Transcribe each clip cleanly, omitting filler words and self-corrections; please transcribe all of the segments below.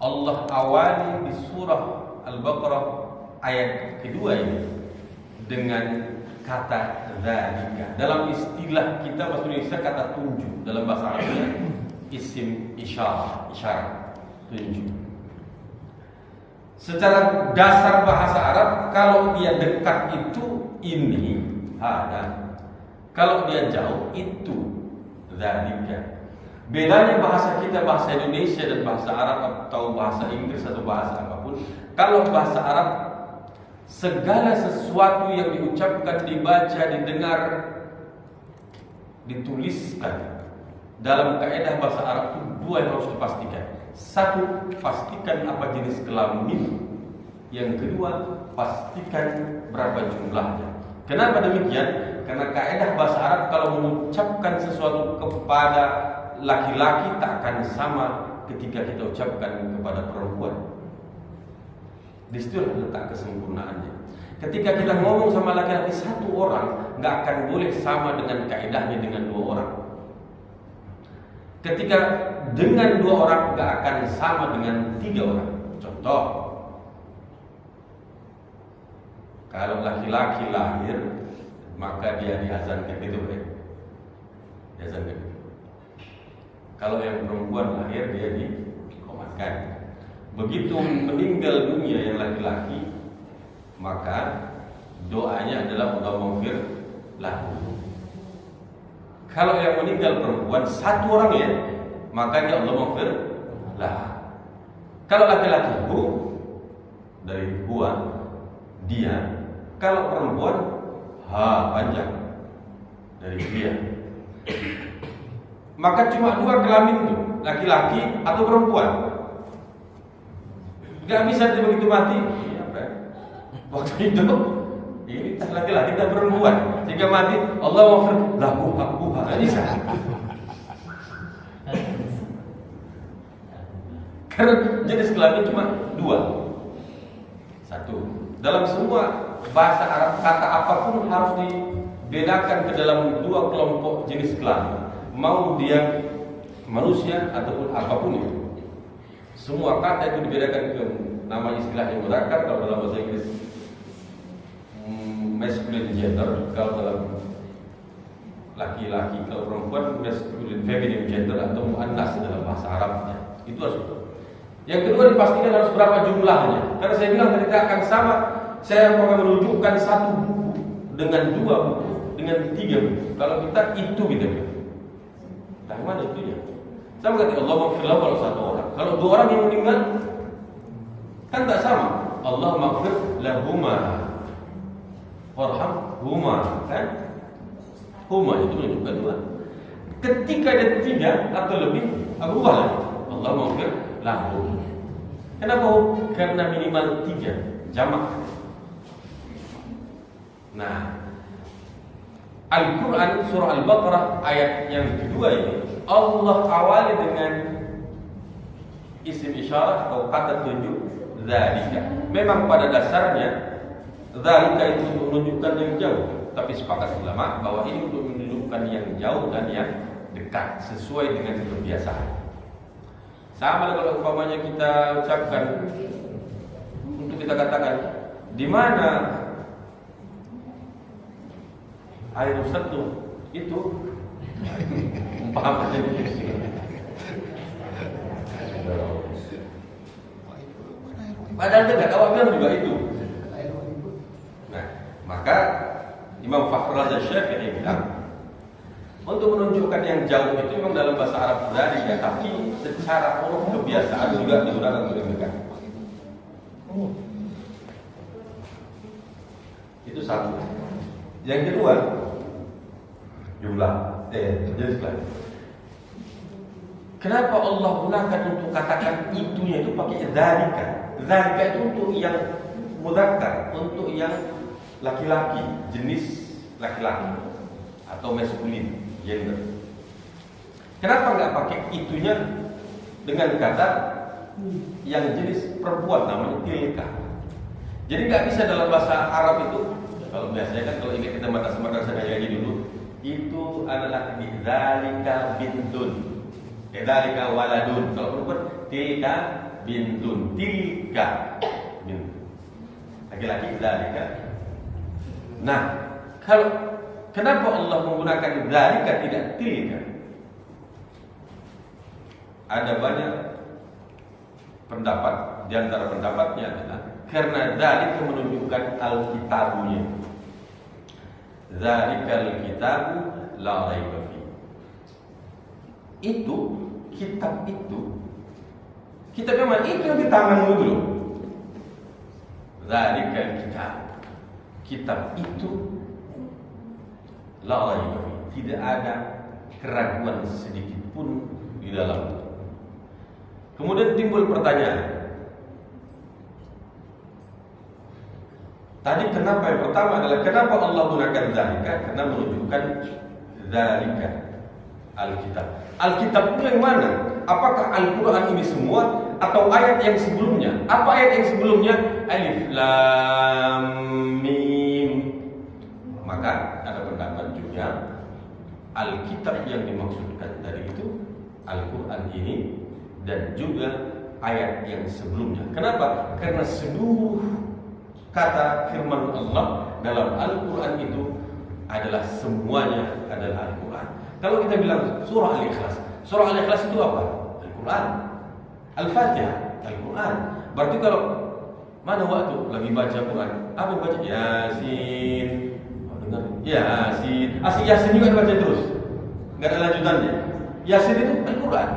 Allah awali di surah Al-Baqarah ayat kedua ini dengan kata dzalika. Dalam istilah kita bahasa Indonesia kata tunjuk, dalam bahasa Arabnya isim isyarat, tunjuk. Secara dasar bahasa Arab, kalau dia dekat itu ini ada, kalau dia jauh itu dzalika. Bedanya bahasa kita, bahasa Indonesia dan bahasa Arab atau bahasa Inggris atau bahasa apapun, kalau bahasa Arab segala sesuatu yang diucapkan, dibaca, didengar, dituliskan dalam kaidah bahasa Arab itu dua yang harus dipastikan. Satu, pastikan apa jenis kelamin. Yang kedua, pastikan berapa jumlahnya. Kenapa demikian? Karena kaidah bahasa Arab kalau mengucapkan sesuatu kepada laki-laki tak akan sama ketika kita ucapkan kepada perempuan. Di situ letak kesempurnaannya. Ketika kita ngomong sama laki-laki satu orang, nggak akan boleh sama dengan kaidahnya dengan dua orang. Ketika dengan dua orang, nggak akan sama dengan tiga orang. Contoh, kalau laki-laki lahir, maka dia diazankan gitu, diazankan. Kalau yang perempuan lahir, dia dikomatkan. Begitu meninggal dunia yang laki-laki, maka doanya adalah Allahumma ighfir lahu. Kalau yang meninggal perempuan satu orang ya, maka dia Allahumma ighfir lah. Kalau laki-laki hu, dari huwa dia. Kalau perempuan ha panjang dari dia. Maka cuma dua kelamin itu, laki-laki atau perempuan. Gak bisa begitu mati. Waktu hidup ini tak laki-laki tak perempuan. Jika mati Allah maafir lahu hakuha. Gak bisa. Karena jenis kelamin cuma dua. Satu. Dalam semua bahasa Arab kata apapun harus dibedakan ke dalam dua kelompok jenis kelamin. Mau dia manusia ataupun apapun itu. Semua kata itu dibedakan ke nama istilahnya mudzakkar kalau dalam bahasa Inggris masculine gender, kalau dalam laki-laki, kalau perempuan masculine feminine gender atau muannas dalam bahasa Arabnya. Itu harus betul. Yang kedua dipastikan harus berapa jumlahnya. Karena saya bilang tadi akan sama, saya akan menunjukkan satu buku dengan dua buku, dengan tiga buku. Kalau kita itu kita bilang. Dari mana itu ya? Sama kata Allah maghfir lahu kalau satu orang. Kalau dua orang yang meninggal kan tak sama. Allah maghfir lahuma warhamhuma, kan? Huma itu menunjukkan dua. Ketika ada tiga atau lebih, berubah lagi. Allah maghfir lahu. Kenapa? Karena minimal tiga jamak. Nah, Al-Quran surah Al-Baqarah ayat yang kedua ini Allah awali dengan isim isyarat atau kata tunjuk dzalika. Memang pada dasarnya dzalika itu untuk menunjukkan yang jauh, tapi sepakat ulama bahwa ini untuk menunjukkan yang jauh dan yang dekat sesuai dengan kebiasaan. Sama kalau umpamanya kita ucapkan untuk kita katakan di mana air Ustaz tuh itu umpamanya padahal tidak awak bilang juga itu. Nah, maka Imam Fakhrul Razi Syafi'i bilang untuk menunjukkan yang jauh itu memang dalam bahasa Arab dari ya, tapi secara uruf kebiasaan juga digunakan untuk yang dekat. Itu satu. Yang kedua, jumlah jenis kelamin. Kenapa Allah gunakan untuk katakan itunya itu pakai dzalika? Dzalika itu untuk yang mudzakkar, untuk yang laki-laki, jenis laki-laki atau maskulin gender. Kenapa nggak pakai itunya dengan kata yang jenis perempuan namanya tilka? Jadi nggak bisa dalam bahasa Arab itu. Kalau biasanya kan kalau ingat kita madrasah ngaji dulu, itu adalah dzalika bintun, dzalika waladun. Kalau perempuan tilka bintun, tilka bintun. Laki-laki dzalika. Nah, kalau kenapa Allah menggunakan dzalika tidak tilka? Ada banyak pendapat. Di antara pendapatnya adalah karena dzalika menunjukkan alkitabunya. Dzalikal kitabu la raiba fi. Itu kitab itu. Kitab yang mana? Itu yang di tanganmu dulu. Dzalikal kitab. Kitab itu la raiba fi. Tidak ada keraguan sedikit pun di dalamnya. Kemudian timbul pertanyaan. Tadi kenapa yang pertama adalah kenapa Allah gunakan dzalika? Karena menunjukkan dzalika Alkitab. Alkitab itu yang mana? Apakah Al-Quran ini semua atau ayat yang sebelumnya? Apa ayat yang sebelumnya? Alif Lam Mim. Maka ada pendapat juga Alkitab yang dimaksudkan tadi itu Al-Quran ini dan juga ayat yang sebelumnya. Kenapa? Karena seluruh kata firman Allah dalam Al-Quran itu adalah semuanya adalah Al-Quran. Kalau kita bilang surah Al-Ikhlas, surah Al-Ikhlas itu apa? Al-Quran. Al-Fatihah, Al-Quran. Berarti kalau mana waktu lagi baca Quran, apa yang baca? Yasin. Oh, dengar? Yasin. Asli Yasin juga dibaca terus, nggak ada lanjutannya. Yasin itu Al-Quran.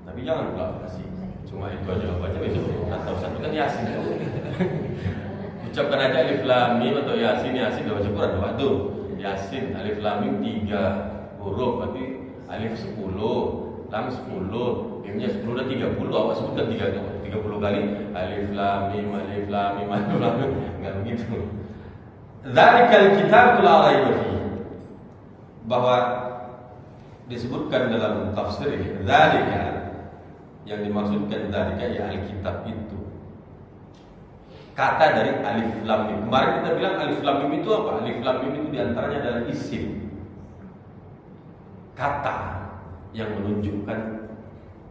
Tapi jangan pula kasih cuma itu aja baca besok atau satu kan Yasin. Ucapkan aja Alif Lam Mim atau Yasin, Yasin udah baca Quran waktu. Yasin, Alif Lam Mim 3 huruf, berarti Alif 10, Lam 10, Mimnya 10 dan 30. Awak sebutkan 30 kali Alif Lam Mim, Alif Lam Mim, Alif Lam Mim. Enggak begitu. Dzalikal kitabul la raiba fihi. Bahwa disebutkan dalam tafsir ini dzalika, yang dimaksudkan dzalika ya Alkitab itu. Kata dari Alif Lam Mim. Kemarin kita bilang Alif Lam Mim itu apa? Alif Lam Mim itu diantaranya adalah isim, kata yang menunjukkan.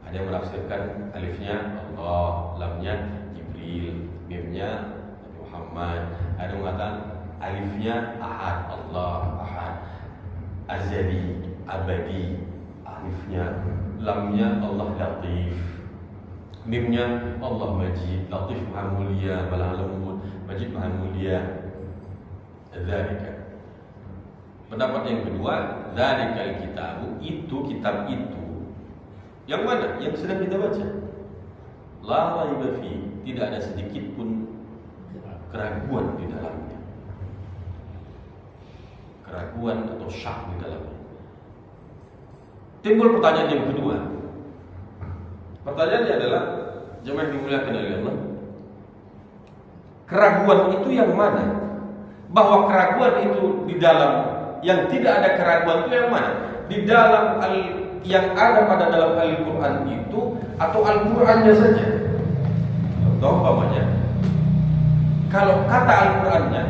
Ada yang menafsirkan alifnya Allah, lamnya Jibril, mimnya Nabi Muhammad. Ada yang mengatakan alifnya Ahad, Allah Ahad, azali, abadi. Alifnya, lamnya Allah Latif, mimnya Allah Majid, Latif Maha Mulia, Maha Lembut, Majid Maha Mulia. Dzalika. Pendapat yang kedua, dzalikal kitabu, itu kitab itu. Yang mana? Yang sedang kita baca. La raiba fi, tidak ada sedikit pun keraguan di dalamnya. Keraguan atau syak di dalamnya. Timbul pertanyaan yang kedua. Pertanyaannya adalah, jemaah dimuliakan oleh Allah, keraguan itu yang mana? Bahwa keraguan itu di dalam, yang tidak ada keraguan itu yang mana? Di dalam yang ada pada dalam Al-Quran itu atau Al-Qurannya saja? Contoh umpamanya, kalau kata Al-Qurannya,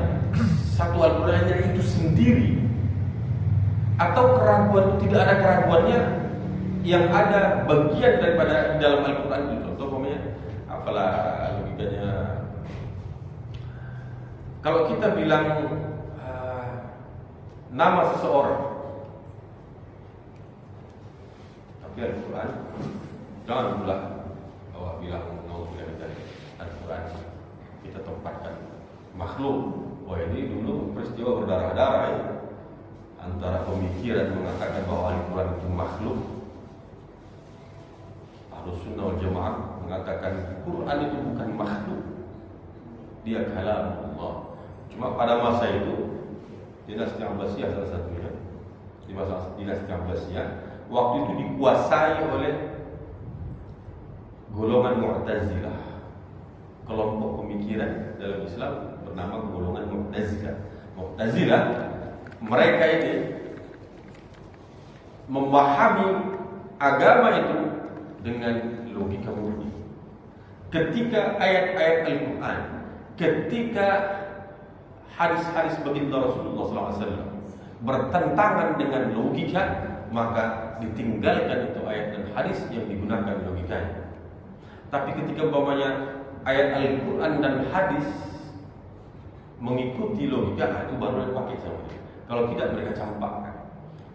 satu Al-Qurannya itu sendiri, atau keraguan itu tidak ada keraguannya, yang ada bagian daripada dalam Al-Quran itu. Contoh umpamanya, apalah logikanya, kalau kita bilang nama seseorang, tapi Al-Quran jangan pula bahwa bilang nauzubillah dari Al-Quran kita tempatkan makhluk. Wah, ini dulu peristiwa berdarah-darah ya, antara pemikiran mengatakan bahwa Al-Quran itu makhluk, Ahlus Sunnah wal Jamaah mengatakan Quran itu bukan makhluk, dia kalam Allah. Cuma pada masa itu dinasti Abbasiyah salah satunya, di masa dinasti Abbasiyah, waktu itu dikuasai oleh golongan Mu'tazilah, kelompok pemikiran dalam Islam bernama golongan Mu'tazilah. Mu'tazilah, mereka ini memahami agama itu dengan logika murni. Ketika ayat-ayat Al-Quran, ketika hadis-hadis baginda Rasulullah SAW bertentangan dengan logika, maka ditinggalkan itu ayat dan hadis yang digunakan logikanya. Tapi ketika umpamanya ayat Al-Quran dan hadis mengikuti logika, itu baru dipakai sama dia. Kalau tidak mereka campakkan,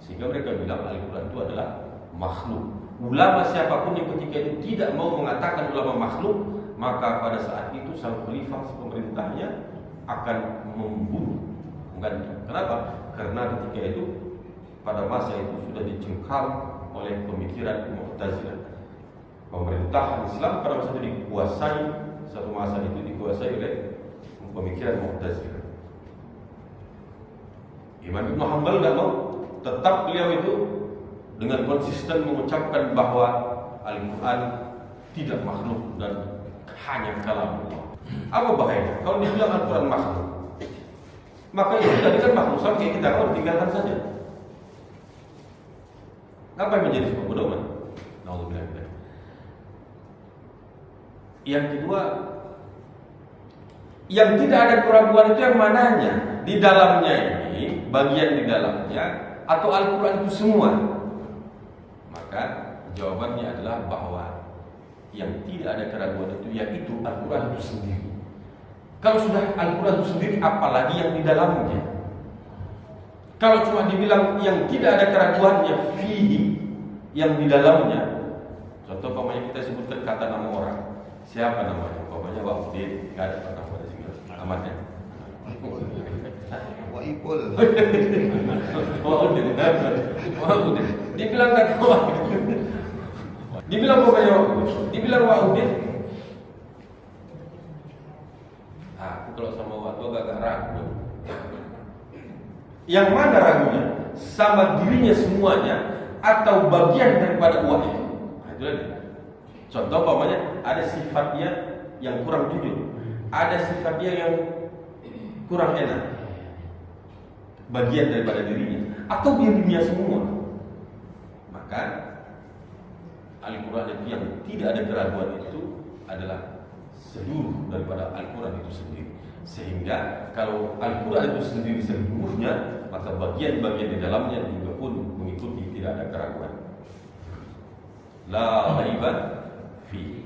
sehingga mereka bilang Al-Quran itu adalah makhluk. Ulama siapapun yang ketika itu tidak mau mengatakan ulama makhluk, maka pada saat itu sang khalifah pemerintahnya akan membunuh, mengganti. Kenapa? Karena ketika itu pada masa itu sudah dicengkram oleh pemikiran Mu'tazilah. Pemerintahan Islam pada masa itu dikuasai, satu masa itu dikuasai oleh pemikiran Mu'tazilah. Imam Ibn Hanbal tidak mau, tetap beliau itu dengan konsisten mengucapkan bahwa Al-Quran tidak makhluk dan hanya kalam Allah. Apa bahayanya? Kalau dibilang Al-Quran makhluk, maka itu dijadikan makhluk sampai kita kalau tinggalkan saja. Apa yang menjadi sebuah pedoman? Nauzubillah. Yang kedua, yang tidak ada keraguan itu yang mananya? Di dalamnya ini, bagian di dalamnya, atau Al-Quran itu semua? Maka jawabannya adalah bahwa yang tidak ada keraguan itu, yaitu Al-Quran itu sendiri. Kalau sudah Al-Quran itu sendiri, apalagi yang di dalamnya? Kalau cuma dibilang yang tidak ada keraguannya, fihi, yang di dalamnya. Contoh umpamanya kita sebutkan kata nama orang. Siapa namanya? Umpamanya Wa'udin, nggak ada nama di sini. Amannya. Wa'ipul. Wa'udin. Wa'udin. Dibilang kata Wa'udin. Dibilang umpamanya Wa'udin. Dibilang Wa'udin. Aku kalau sama waktu agak ragu. Yang mana ragunya? Sama dirinya semuanya atau bagian daripada wahyu? Nah, itu lagi. Contoh umpamanya ada sifatnya yang kurang jujur, ada sifatnya yang kurang enak, bagian daripada dirinya, atau dirinya semua. Maka Al-Quran itu yang tidak ada keraguan itu adalah seluruh daripada Al-Quran itu sendiri. Sehingga kalau Al-Quran itu sendiri seluruhnya, maka bagian-bagian di dalamnya juga pun mengikuti, tidak ada keraguan. La raiba fi.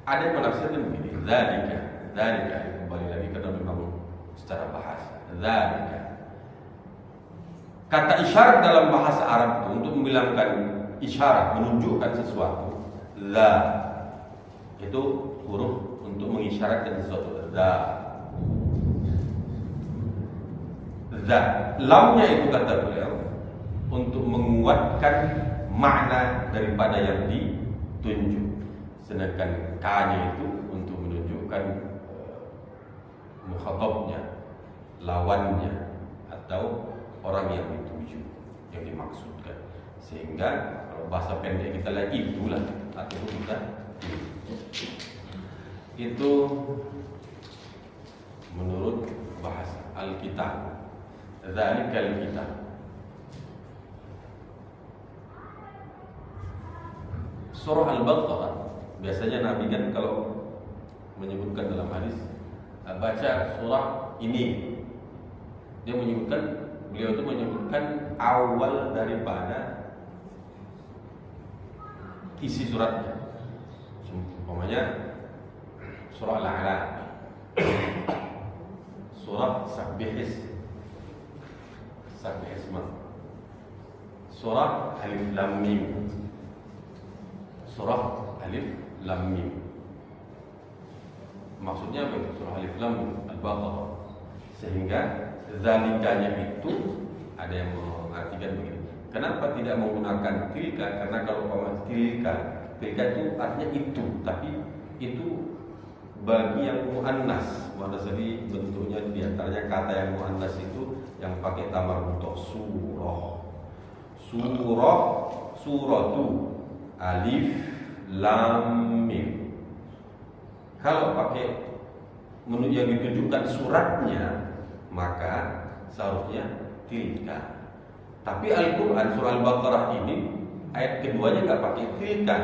Ada yang menafsirkan begini, dzalika kembali lagi karena memang secara bahasa. Dzalika. Kata isyarat dalam bahasa Arab itu untuk membilangkan isyarat, menunjukkan sesuatu. La itu huruf untuk mengisyaratkan sesuatu. Za. Lamnya itu kata beliau untuk menguatkan makna daripada yang ditunjuk. Sedangkan ka-nya itu untuk menunjukkan mukhatabnya, lawannya, atau orang yang dituju, yang dimaksudkan. Sehingga kalau bahasa pendek kita lagi itulah, atau kita itu menurut bahasa Alkitab. Dzalikal kitab. Surah Al-Baqarah biasanya Nabi kan kalau menyebutkan dalam hadis baca surah ini, dia menyebutkan, beliau itu menyebutkan awal daripada isi suratnya. Umpamanya surah Al-A'la, surah Sabbihis, surah Alif Lam Mim, surah Alif Lam Mim. Maksudnya apa itu surah Alif Lam Mim? Al-Baqarah. Sehingga zalikanya itu ada yang mengartikan begini. Kenapa tidak menggunakan tilka? Karena kalau tilka itu artinya itu, tapi itu bagi yang muannas. Muannas jadi bentuknya diantaranya kata yang muannas itu yang pakai tamar untuk suratu alif lam mim. Kalau pakai yang ditujukan suratnya, maka seharusnya tilka. Tapi Al-Quran surah Al-Baqarah ini ayat keduanya nggak pakai tilka,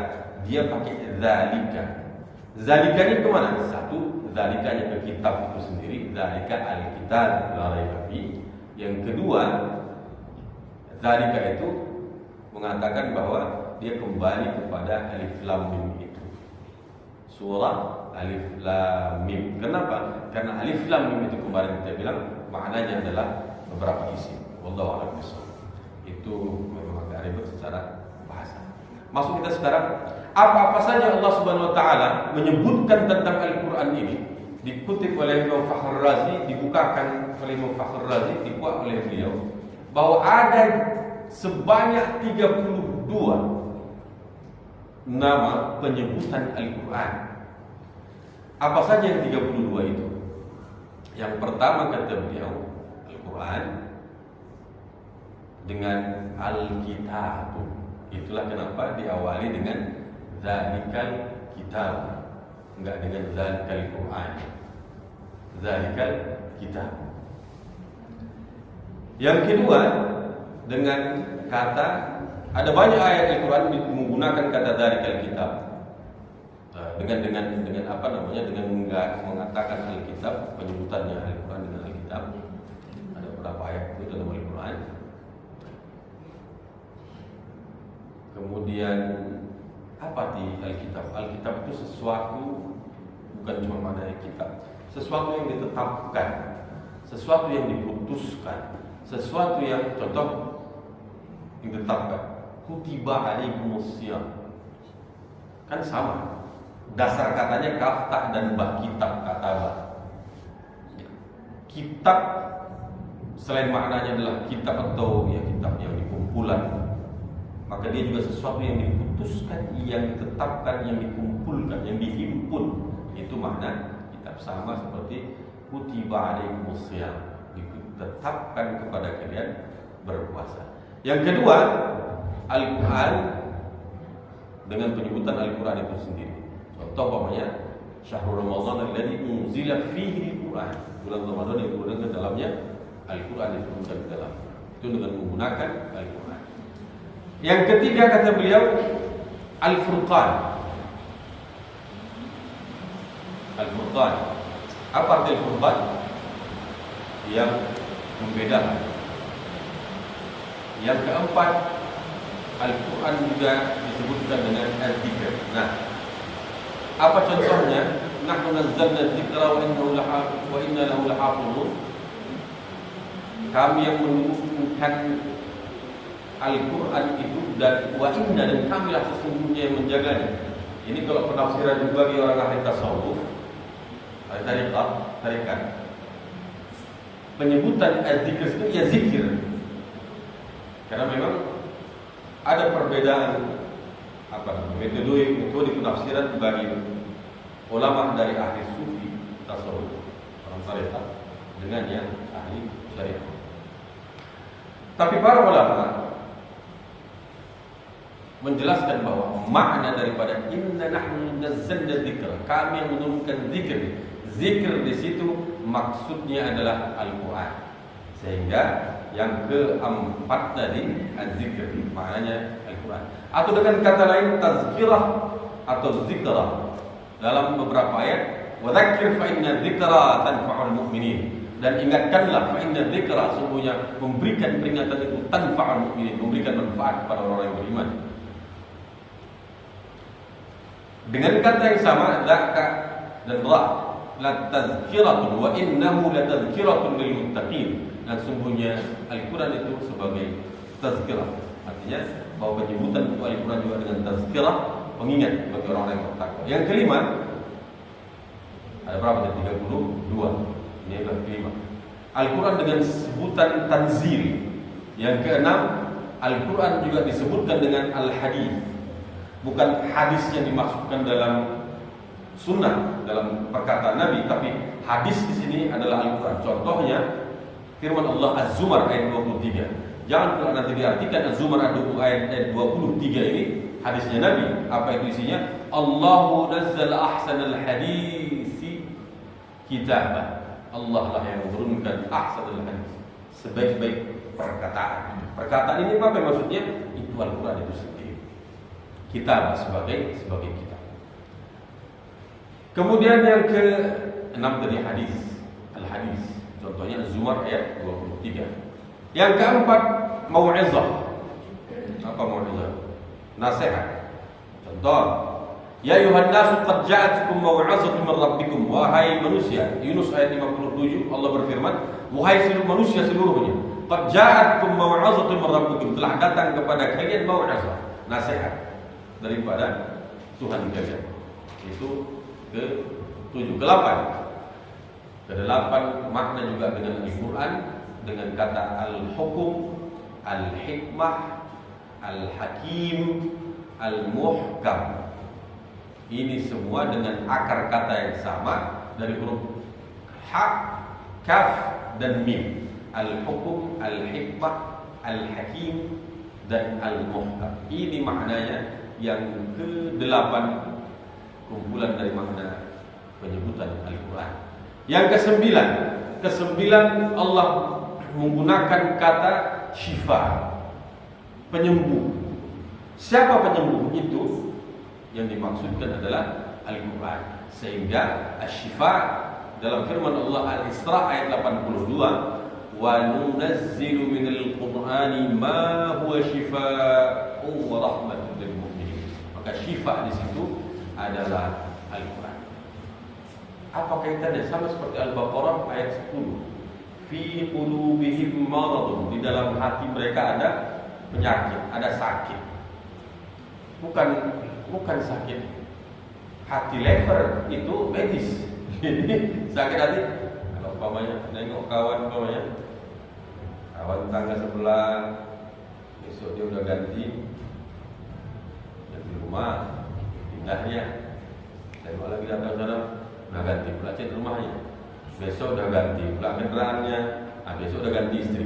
dia pakai zalika. Zalikanya kemana? Satu, zalikanya ke kitab itu sendiri, zalika al-kitab la raiba fi. Yang kedua, zalika itu mengatakan bahwa dia kembali kepada alif lam mim itu. Surah alif lam mim. Kenapa? Karena alif lam mim itu kemarin kita bilang maknanya adalah beberapa isim. Wallahu a'lam bishawab. Itu memang agak ribet secara bahasa. Masuk kita sekarang, apa-apa saja Allah Subhanahu wa taala menyebutkan tentang Al-Qur'an ini dikutip oleh Imam Fakhr Razi, dibukakan oleh Imam Fakhr Razi, dibuat oleh beliau bahwa ada sebanyak 32 nama penyebutan Al-Quran. Apa saja yang 32 itu? Yang pertama kata beliau, Al-Quran dengan Al-Kitab. Itulah kenapa diawali dengan Zalikal Kitab, enggak dengan Zalikal Quran. Zalikal Kitab. Yang kedua dengan kata, ada banyak ayat Al-Quran menggunakan kata Zalikal Kitab. Dengan apa namanya? Dengan mengatakan Al-Kitab, penyebutannya Al-Quran dengan Al-Kitab. Ada beberapa ayat itu dalam Al-Quran. Kemudian apa di Alkitab? Alkitab itu sesuatu, bukan cuma makna kitab, sesuatu yang ditetapkan, sesuatu yang diputuskan, sesuatu yang contoh yang ditetapkan. Kutiba alaikumusiyam, kan sama. Dasar katanya kaftah dan bah, kitab kata bah. Kitab selain maknanya adalah kitab atau ya kitab yang dikumpulan, maka dia juga sesuatu yang diputuskan, yang ditetapkan, yang dikumpulkan, yang dihimpun. Itu makna kitab, sama seperti kutiba alaikumusiyam, ditetapkan kepada kalian berpuasa. Yang kedua, Al-Quran dengan penyebutan Al-Quran itu sendiri. Contoh umpamanya Syahrul Ramadan alladzi unzila fihi Al-Quran, bulan Ramadan yang turunkan ke dalamnya Al-Quran, diturunkan ke dalam. Itu dengan menggunakan Al-Quran. Yang ketiga kata beliau Al-Furqan. Al-Furqan. Apa arti Al-Furqan? Yang membedakan. Yang keempat, Al-Quran juga disebutkan dengan Al-Dzikr. Nah, apa contohnya? Nahnu nazzalna dzikra wa inna lahu lahafizun. Kami yang menurunkan Al-Quran itu dan wa inna, dan kamilah sesungguhnya yang menjaganya. Ini kalau penafsiran bagi orang ahli tasawuf, ahli tarikat, penyebutan az-zikr itu ya zikir. Karena memang ada perbedaan metode penafsiran bagi ulama dari ahli sufi tasawuf, orang tarikat, dengan yang ahli syariat. Tapi para ulama menjelaskan bahwa makna daripada inna nahnu nazzalna dzikra, kami yang menurunkan zikir. Zikir di situ maksudnya adalah Al-Quran. Sehingga yang keempat tadi az-zikr, maknanya Al-Quran. Atau dengan kata lain tazkirah atau zikra. Dalam beberapa ayat, wa dzakir fa inna dzikra tanfa'ul mu'minin. Dan ingatkanlah, fa inna dzikra, sungguhnya memberikan peringatan itu tanfa'ul mu'minin, memberikan manfaat kepada orang yang beriman. Dengan kata yang sama, dzaka dan ra, la tazkiratun wa innahu la tazkiratun lil muttaqin. Dan sungguhnya Al-Quran itu sebagai tazkirah. Artinya bahwa penyebutan untuk Al-Quran juga dengan tazkirah, pengingat bagi orang-orang yang bertakwa. Yang kelima, ada berapa? 32. Ini adalah kelima. Al-Quran dengan sebutan tanzil. Yang keenam, Al-Quran juga disebutkan dengan al-hadis. Bukan hadis yang dimaksudkan dalam sunnah, dalam perkataan Nabi, tapi hadis di sini adalah Al-Quran. Contohnya firman Allah Az-Zumar ayat 23. Jangan kalau nanti diartikan Az-Zumar ayat 23 ini hadisnya Nabi. Apa itu isinya? Allahu nazzala ahsanal hadisi kitabah. Allah lah yang menurunkan ahsanal hadis, sebaik-baik perkataan. Perkataan ini apa maksudnya? Itu Al-Quran itu sendiri. Kitab sebagai kitab. Kemudian yang ke-6 dari hadis, al-hadis. Contohnya Az-Zumar ayat 23. Yang keempat, mau'izah. Apa mau'izah? Nasihat. Contoh, ya ayuhan nasu qad ja'atkum mau'izatun min rabbikum. Wahai manusia, Yunus ayat 57, Allah berfirman, wahai seluruh manusia seluruhnya, qad ja'atkum mau'izatun min rabbikum, telah datang kepada kalian mau'izah, nasihat daripada Tuhan kalian. Itu ke-7. Ke-8, makna juga dengan Al-Quran, dengan kata al-hukum, al-hikmah, al-hakim, al-muhkam. Ini semua dengan akar kata yang sama dari huruf ha, kaf, dan mim. Al-hukum, al-hikmah, al-hakim, dan al-muhkam. Ini maknanya yang ke-8, kumpulan dari makna penyebutan Al-Quran. Yang ke-9 Allah menggunakan kata syifa, penyembuh. Siapa penyembuh itu? Yang dimaksudkan adalah Al-Quran. Sehingga asy-syifa dalam firman Allah Al-Isra ayat 82, wa nunazzilu minal Qur'ani ma huwa syifaa'un wa rahmatun lil mu'minin. Maka syifa di situ adalah Al-Quran. Apa kaitannya? Sama seperti Al-Baqarah ayat 10. Fi qulubihim maradun, di dalam hati mereka ada penyakit, ada sakit. Bukan sakit hati lever, itu medis. Jadi sakit hati, kalau umpamanya nengok kawan tangga sebelah, besok dia udah ganti di rumah, pindahnya. Saya mau lagi datang sana, udah ganti pula cat rumahnya. Besok udah ganti pula kendaraannya. Besok udah ganti istri.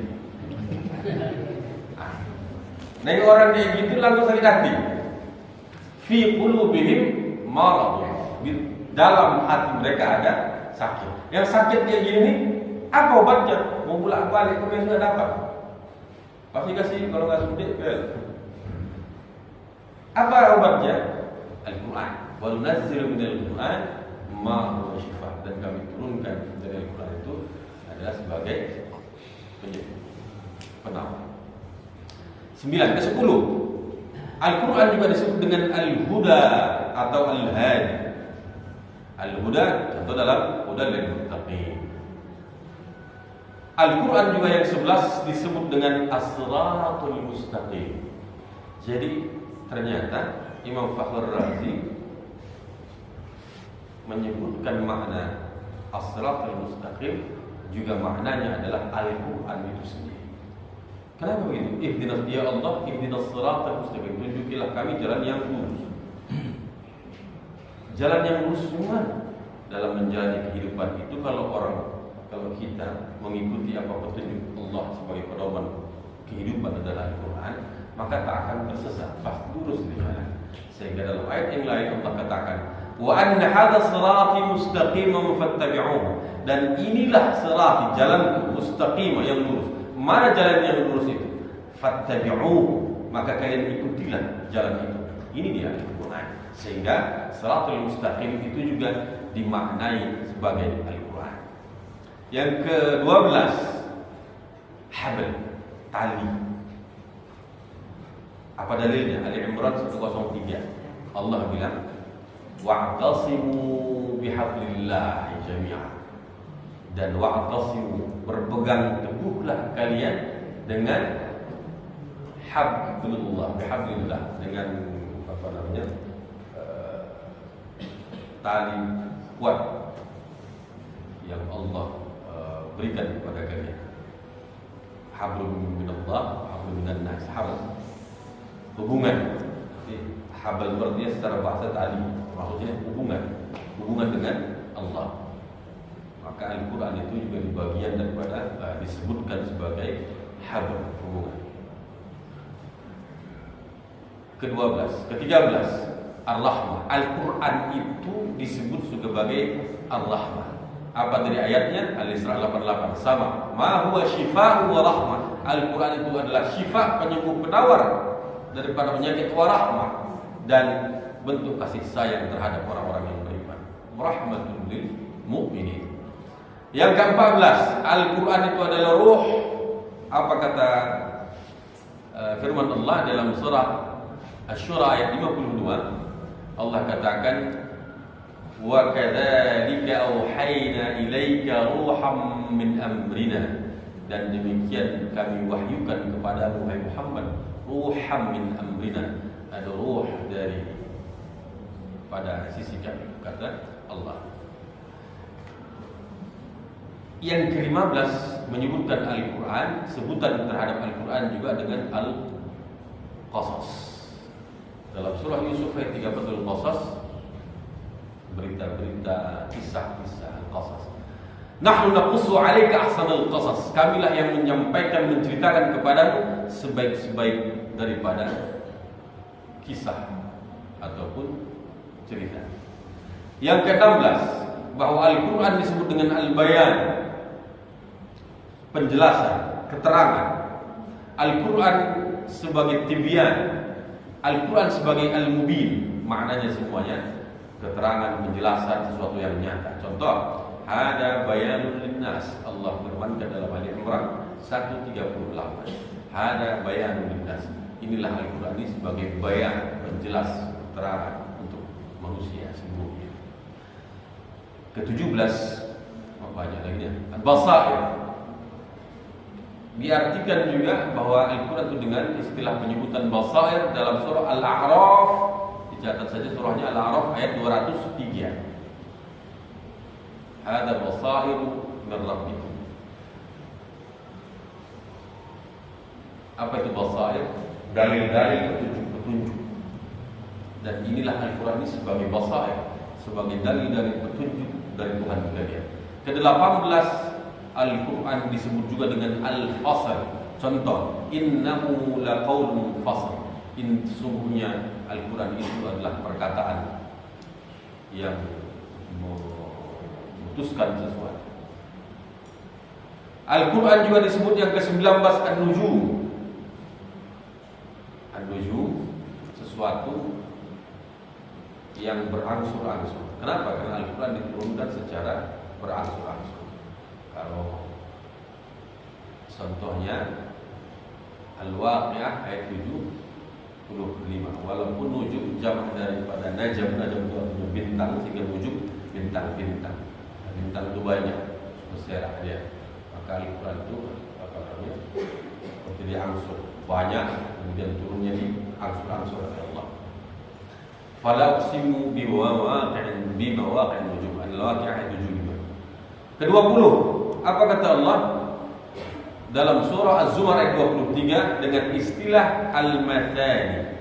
Nengok orang kayak gitu langsung sakit hati. Fi qulubihim marad, di dalam hati mereka ada sakit. Yang sakit kayak gini nih, apa obatnya? Mau bolak-balik ke besok dapat. Pasti kasih, kalau nggak suntik bel. Apa obatnya? Al-Quran. Wa nunazzilu minal Quran ma huwa shifaa, dan kami turunkan dari Al-Quran itu adalah sebagai penyembuh, penawar. 9. Ke-10, Al-Quran juga disebut dengan Al-Huda atau Al-Hadi. Al-Huda contoh dalam Huda lil Muttaqin. Al-Quran juga yang 11 disebut dengan As-Siratul Mustaqim. Jadi ternyata Imam Fakhr Razi menyebutkan makna As-Siratul Mustaqim juga maknanya adalah Al-Quran itu sendiri. Kenapa begitu? Ihdinas, ya Allah, ihdinas siratal mustaqim, tunjukilah kami jalan yang lurus. Jalan yang lurus mana? Dalam menjalani kehidupan itu, kalau kita mengikuti apa petunjuk Allah sebagai pedoman kehidupan adalah Al-Quran, maka tak akan tersesat, pasti lurus di jalan. Sehingga dalam ayat yang lain Allah katakan, wa anna hadza sirati mustaqiman fattabi'uhu, dan inilah sirati, jalanku, mustaqimah, yang lurus. Mana jalan yang lurus itu? Fattabi'uhu, maka kalian ikutilah jalan itu. Ini dia Al-Quran. Sehingga Siratul Mustaqim itu juga dimaknai sebagai Al-Quran. Yang ke-12, habl, tali. Apa dalilnya? Ali Imran 103. Allah bilang, wa'tasimu bihablillahi jami'an, dan wa'tasimu, berpegang teguhlah kalian dengan hablullah, bihablillah, dengan apa namanya, tali kuat yang Allah berikan kepada kalian. Hablum minallah, hablum minan nas, habl, hubungan. Habl berarti secara bahasa tali, maksudnya hubungan dengan Allah. Maka Al-Quran itu juga di bagian daripada disebutkan sebagai habl, hubungan. Ke-13, Ar-Rahmah. Al-Quran itu disebut sebagai Ar-Rahmah. Apa dari ayatnya? Al-Isra 88. Sama. Ma huwa shifaa'un wa rahmah. Al-Quran itu adalah syifa, penyembuh, penawar daripada penyakit, wa rahmah, dan bentuk kasih sayang terhadap orang-orang yang beriman. rahmatul lil mu'minin. Yang ke-14, Al-Quran itu adalah ruh. Apa kata firman Allah dalam surah Asy-Syura ayat 52? Allah katakan, wa kadzalika auhayna ilaika ruham min amrina, dan demikian kami wahyukan kepadamu wahai Muhammad ruham min amrina, ada ruh dari pada sisi kami, kata Allah. Yang ke-15 menyebutkan Al-Quran, sebutan terhadap Al-Quran juga dengan Al-Qasas. Dalam surah Yusuf ayat 30 Al-Qasas, berita-berita, kisah-kisah Al-Qasas. Nahnu naqussu 'alaika ahsanal qasas. Kamilah yang menyampaikan, menceritakan kepadamu sebaik-sebaik daripada kisah ataupun cerita. Yang ke-16, bahwa Al-Quran disebut dengan Al-Bayan, penjelasan, keterangan. Al-Quran sebagai tibyan, Al-Quran sebagai Al-Mubin, maknanya semuanya keterangan, penjelasan sesuatu yang nyata. Contoh, hada bayanun linnas, Allah berfirman dalam Ali Imran 138. Hada bayanun linnas, inilah Al-Quran ini sebagai bayan, penjelas, keterangan untuk manusia seluruhnya. Ke-17, banyak lagi ya, Al-Basair. Diartikan juga bahwa Al-Quran itu dengan istilah penyebutan basair dalam surah Al-A'raf. Dicatat saja surahnya Al-A'raf ayat 203. Hada basair min rabbikum. Apa itu basair? Dalil-dalil, petunjuk-petunjuk. Dan inilah Al-Quran ini sebagai basair, sebagai dalil-dalil petunjuk dari Tuhan kalian. Ke-18, Al-Quran disebut juga dengan Al-Fasl. Contoh, innahu laqaulun fasl. Sesungguhnya Al-Quran itu adalah perkataan yang memutuskan sesuatu. Al-Quran juga disebut yang ke-19 An-Nujum. An-Nujum, sesuatu yang berangsur-angsur. Kenapa? Karena Al-Quran diturunkan secara berangsur-angsur. Kalau contohnya Al-Waqi'ah ayat 75, walaupun nujum jamak daripada najam, najam itu artinya bintang, sehingga nujum bintang-bintang. Bintang itu banyak, berserak dia. Maka Al-Quran itu apa namanya? Seperti diangsur banyak, kemudian turunnya di angsur-angsur oleh Allah. Fala uqsimu bimawaqi'in nujum. Al-Waqi'ah ayat 75. Ke-20, apa kata Allah dalam surah Az-Zumar ayat 23 dengan istilah al-mathani.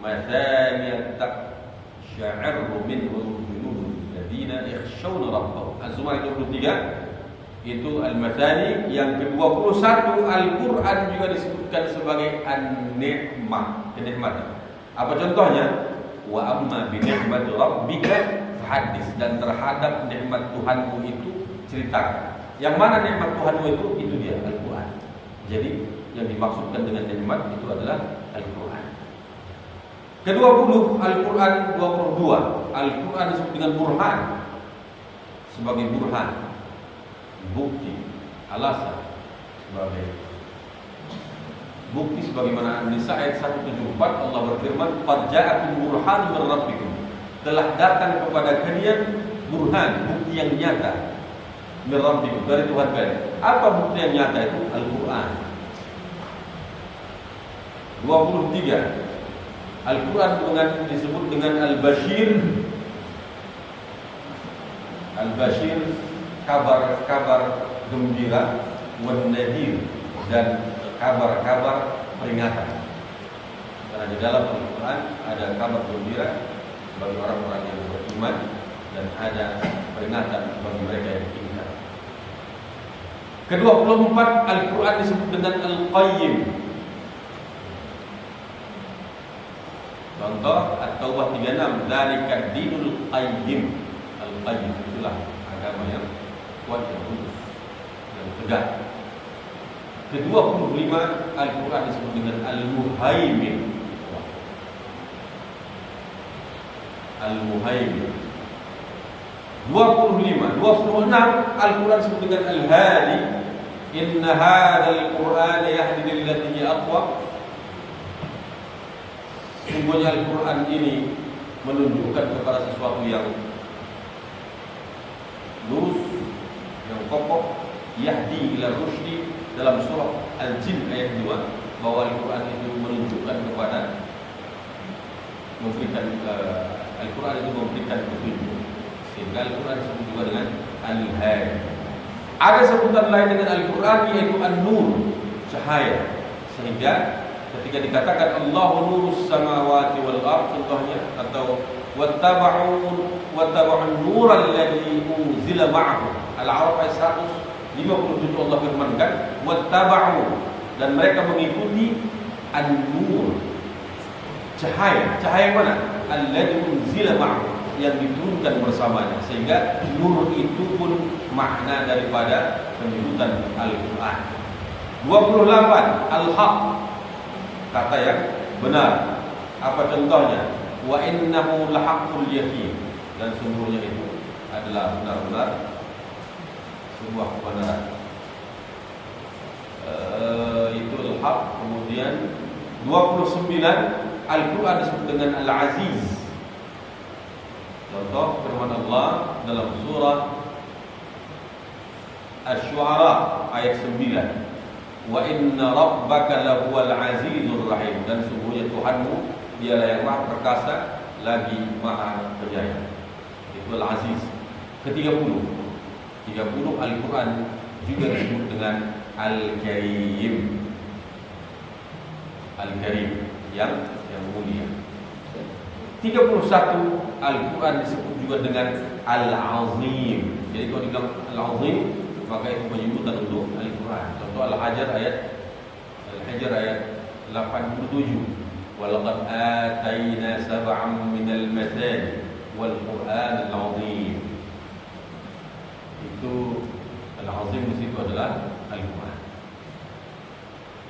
Mathani taqsha'ru minhu juludul ladina yakhshawna rabbahum. Az-Zumar ayat 23 itu al-mathani. Yang ke-21, Al-Quran juga disebutkan sebagai an-ni'mah, kenikmatan. Apa contohnya? Wa amma bi ni'mati rabbika fahaddits, dan terhadap nikmat Tuhanmu itu ceritakan. Yang mana nikmat Tuhanmu itu dia Al-Quran. Jadi yang dimaksudkan dengan nikmat itu adalah Al-Quran. Ke-20, Al-Quran 22. Al-Quran disebut dengan burhan, sebagai burhan, bukti, alasan, sebagai bukti. Sebagaimana An-Nisa ayat 174, Allah berfirman, qad ja'akum burhanun min rabbikum, telah datang kepada kalian burhan, bukti yang nyata, min rabbikum, dari Tuhan kalian. Apa bukti yang nyata itu? Al-Quran. 23, Al-Quran disebut dengan Al-Bashir. Al-Bashir, kabar-kabar gembira, wan nadir, dan kabar-kabar peringatan. Karena di dalam Al-Quran ada kabar gembira bagi orang-orang yang beriman, dan ada peringatan bagi mereka yang ingkar. Ke-24, Al-Quran disebut dengan Al-Qayyim. Contoh At-Taubah 36, dzalika dinul qayyim. Al-Qayyim itulah agama yang kuat, yang lurus, yang tegak. Ke-25, Al-Quran disebut dengan Al-Muhaimin. Al-Muhaimin 25, 26 Al-Quran disebut dengan Al-Hadi. Inna hadzal Qur'ana yahdi lillati hiya aqwam. Sungguhnya Al-Quran ini menunjukkan kepada sesuatu yang lurus, yang kokoh. Yahdi ila rusydi, dalam surah Al-Jin ayat 2, bahwa Al-Quran itu menunjukkan kepada Al-Quran itu memberikan petunjuk. Sehingga Al-Quran disebut juga dengan Al-Hadi. Ada sebutan lain dengan Al-Quran yaitu An-Nur, cahaya. Sehingga ketika dikatakan Allahu nurus samawati wal ardh contohnya, atau wattaba'un nural ladzi unzila ma'ahu. Al-A'raf ayat 157 Allah firmankan wattaba'u, dan mereka mengikuti an-nur, cahaya. Cahaya mana? Alladzi unzila ma'ahu, yang diturunkan bersamanya. Sehingga nur itu pun makna daripada penyebutan Al-Quran. 28 Al-Haq, kata yang benar. Apa contohnya? Wa innahu lahaqqul yaqin, dan sungguhnya itu adalah benar-benar sebuah kebenaran. Itu Al-Haq. Kemudian 29 Al-Quran disebut dengan Al-Aziz. Contoh firman Allah dalam surah Asy-Syu'ara ayat 9, wa inna rabbaka lahuwal azizur rahim, dan sungguhnya Tuhanmu dialah yang maha perkasa lagi maha penyayang. Itu Al-Aziz. Ke-30 Al-Quran juga disebut dengan Al-Karim. Al-Karim yang mulia. 31 Al-Quran disebut juga dengan Al-Azim. Jadi kalau dibilang Al-Azim, maka itu penyebutan untuk Al-Quran. Contoh Al-Hajar ayat 87. Walaqad atayna sab'an minal mathani wal Qur'an al-azim. Itu Al-Azim di situ adalah Al-Quran.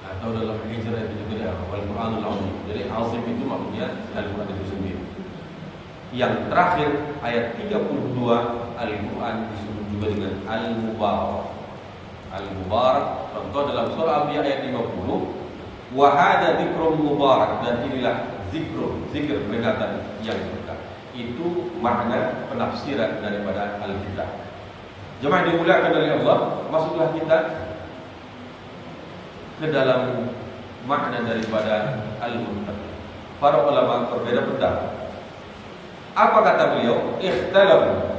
Atau dalam Hijrah itu juga ada wal Qur'an al-azim. Jadi azim itu maksudnya Al-Quran itu sendiri. Yang terakhir ayat 32 Al-Quran disebut juga dengan Al-Mubarak. Al-Mubarak contoh dalam surah Al-Anbiya ayat 50, wa hadza dzikrun mubarak, dan inilah zikr peringatan yang berkah. Itu makna penafsiran daripada Al-Kitab. Jemaah dimuliakan oleh Allah, masuklah kita ke dalam makna daripada Al-Muttaqin. Para ulama berbeda pendapat. Apa kata beliau? Ikhtalafu.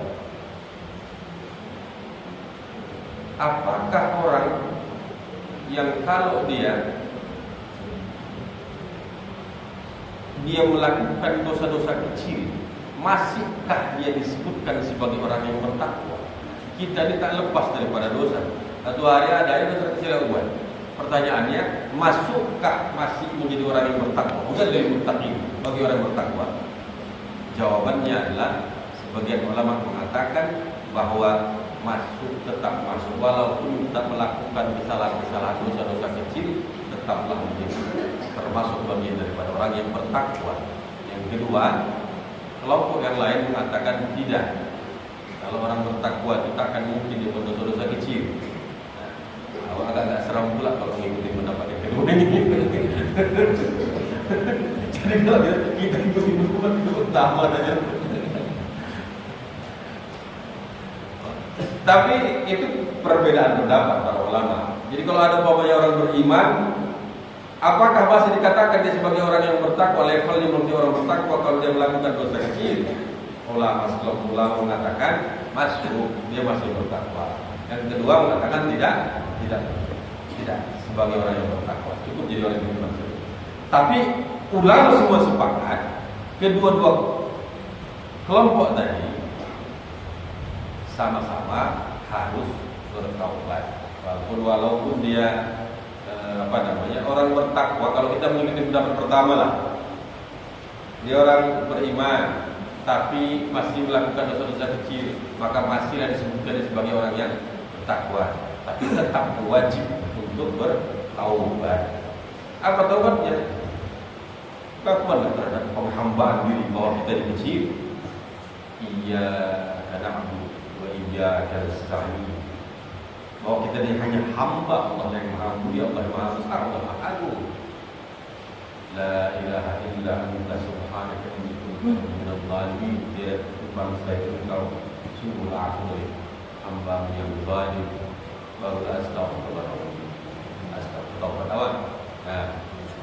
Apakah orang yang kalau dia melakukan dosa-dosa kecil, masihkah dia disebutkan sebagai orang yang bertakwa? Kita ini tak lepas daripada dosa. Satu hari ada yang dosa kecil yang buat. Pertanyaannya, masukkah masih menjadi orang yang bertakwa? Bukan dari muttaqin, bagi orang yang bertakwa. Jawabannya adalah sebagian ulama mengatakan bahwa tetap masuk, walaupun tak melakukan kesalahan-kesalahan, dosa-dosa kecil, tetaplah menjadi termasuk bagian daripada orang yang bertakwa. Yang kedua, kelompok yang lain mengatakan tidak. Kalau orang bertakwa itu takkan mungkin dia berdosa-dosa kecil. Nah, agak seram pula kalau mengikuti pendapat yang kedua ini. Jadi kalau kita ikuti pendapat itu utama saja. Tapi itu perbedaan pendapat para ulama. Jadi kalau ada umpamanya orang beriman, apakah masih dikatakan dia sebagai orang yang bertakwa, levelnya menjadi orang bertakwa kalau dia melakukan dosa kecil? Sekelompok ulama mengatakan masuk, dia masih bertakwa. Yang kedua mengatakan tidak sebagai orang yang bertakwa, cukup jadi orang yang beriman. Tapi ulama semua sepakat, kedua-dua kelompok tadi sama-sama harus bertaubat. Walaupun dia orang bertakwa, kalau kita mengikuti pendapat pertama lah, dia orang beriman tapi masih melakukan dosa-dosa kecil, maka masihlah disebutkan sebagai orang yang bertakwa, tapi tetap wajib untuk bertaubat. Apa taubatnya? Pengakuan terhadap penghambaan diri bahwa kita dikecil, na'budu wa iyyaka nasta'in. Bahwa kita ini hanya hamba Allah yang Maha Mulia, Allah yang Maha Besar, Allah yang Maha Agung. La ilaha illa anta subhanaka inni kuntu minadh dhalimin. Dia bangsa itu engkau sungguh aku hamba yang zalim. Baru astagfirullah. Astagfirullah. Nah,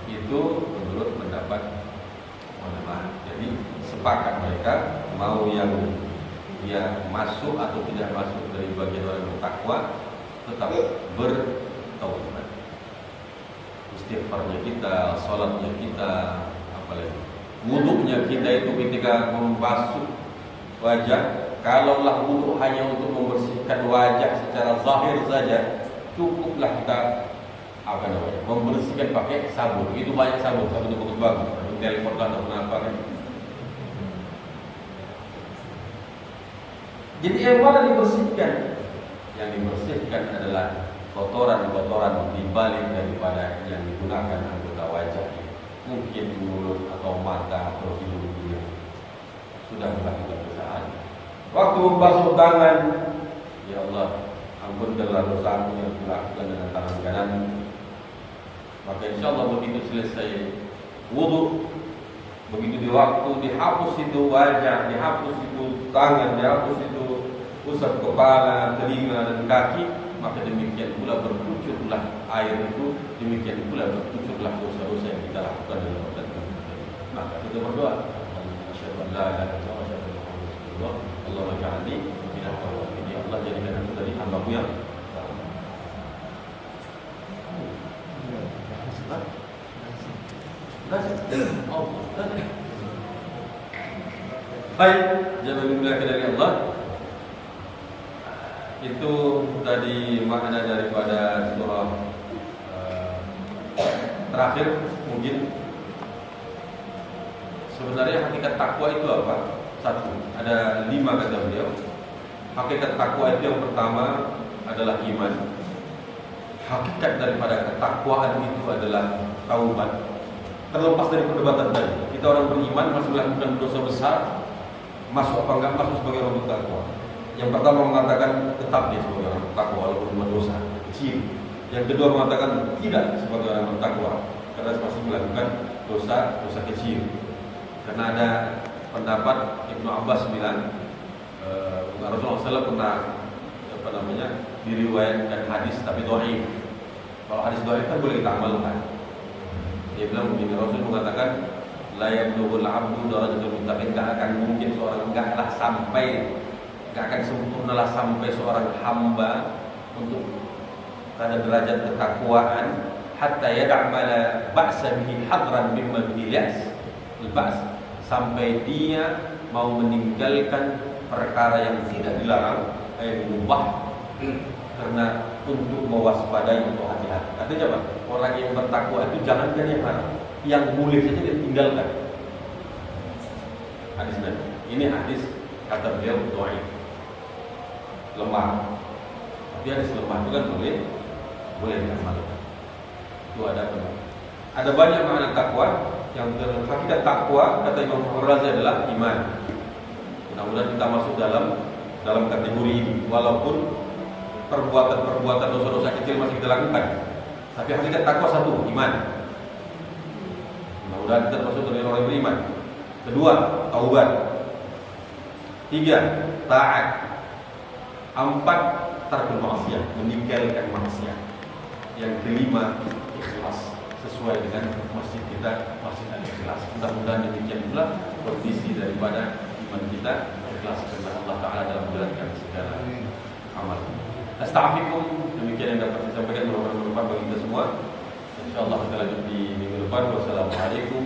itu menurut pendapat ulama. Jadi sepakat mereka mau yang dia masuk atau tidak masuk dari bagian orang bertakwa tetap bertaubat. Istighfarnya kita, salatnya kita, apalagi wuduknya kita itu ketika membasuh wajah, kalaulah wuduk hanya untuk membersihkan wajah secara zahir saja, cukuplah kita membersihkan pakai sabun. Itu banyak sabun itu bagus-bagus, telepon atau apa kan. Jadi yang mana dibersihkan? Yang dibersihkan adalah kotoran-kotoran di balik daripada yang digunakan anggota wajah, mungkin mulut atau mata atau hidung dia sudah melakukan kesalahan. Waktu membasuh tangan, ya Allah, ampunkanlah dosaku yang dilakukan dengan tangan kanan. Maka insya Allah begitu selesai wudu, begitu di waktu dihapus itu wajah, dihapus itu tangan, dihapus itu pusat kepala, telinga dan kaki, maka demikian pula berpucurlah air itu, demikian pula berpucurlah dosa-dosa yang kita lakukan dalam waktu itu. Maka kita berdoa, asyhadu an la ilaha illallah wa asyhadu anna muhammadan rasulullah. Allahumma ja'alni minal tawwabin. Ya Allah, jadikan aku dari hamba-Mu yang baik, jangan dimuliakan dari Allah. Itu tadi makna daripada surah terakhir. Mungkin sebenarnya hakikat takwa itu apa? Satu, ada 5 kata beliau. Hakikat takwa itu yang pertama adalah iman. Hakikat daripada ketakwaan itu adalah taubat. Terlepas dari perdebatan tadi, kita orang beriman masih melakukan dosa besar, masuk apa enggak masuk sebagai orang bertakwa. Yang pertama mengatakan tetap dia sebagai orang bertakwa walaupun berdosa kecil. Yang kedua mengatakan tidak sebagai orang bertakwa karena masih melakukan dosa kecil. Karena ada pendapat Ibnu Abbas bilang Rasulullah SAW pernah diriwayatkan hadis tapi dhaif. Kalau hadis dhaif kan boleh kita amalkan. Dia bilang begini, Rasul mengatakan la yablughul 'abdu darajatul muttaqin, enggak akan mungkin seorang enggak akan sempurnalah sampai seorang hamba untuk pada derajat ketakwaan hatta yad'amala ba'sa bihi hadran mimma bihi li'as al-ba's, sampai dia mau meninggalkan perkara yang tidak dilarang, mubah, karena untuk mewaspadai, untuk hati-hati. Artinya apa? Orang yang bertakwa itu jangankan yang haram, yang boleh saja dia tinggalkan. Hadis Nabi. Ini hadis kata beliau dhaif, lemah. Tapi hadis lemah itu kan boleh diamalkan. Itu ada banyak makna takwa. Yang hakikat takwa kata Imam Al-Razi adalah iman. Mudah-mudahan kita masuk dalam kategori ini, walaupun perbuatan-perbuatan dosa-dosa kecil masih kita lakukan. Tapi hakikat takwa satu, iman. Mudah-mudahan kita masuk dari orang beriman. Kedua, taubat. 3, taat. 4, tarkul maksiat, meninggalkan maksiat. Yang kelima, ikhlas, sesuai dengan masjid kita, masjid al-ikhlas. Mudah-mudahan demikian pula kondisi daripada iman kita, ikhlas kepada Allah Ta'ala dalam menjalankan segala amal. Astaghfirukum, demikian yang dapat saya sampaikan. Mudah-mudahan bermanfaat bagi kita semua. InsyaAllah kita lanjut di minggu depan. Wassalamualaikum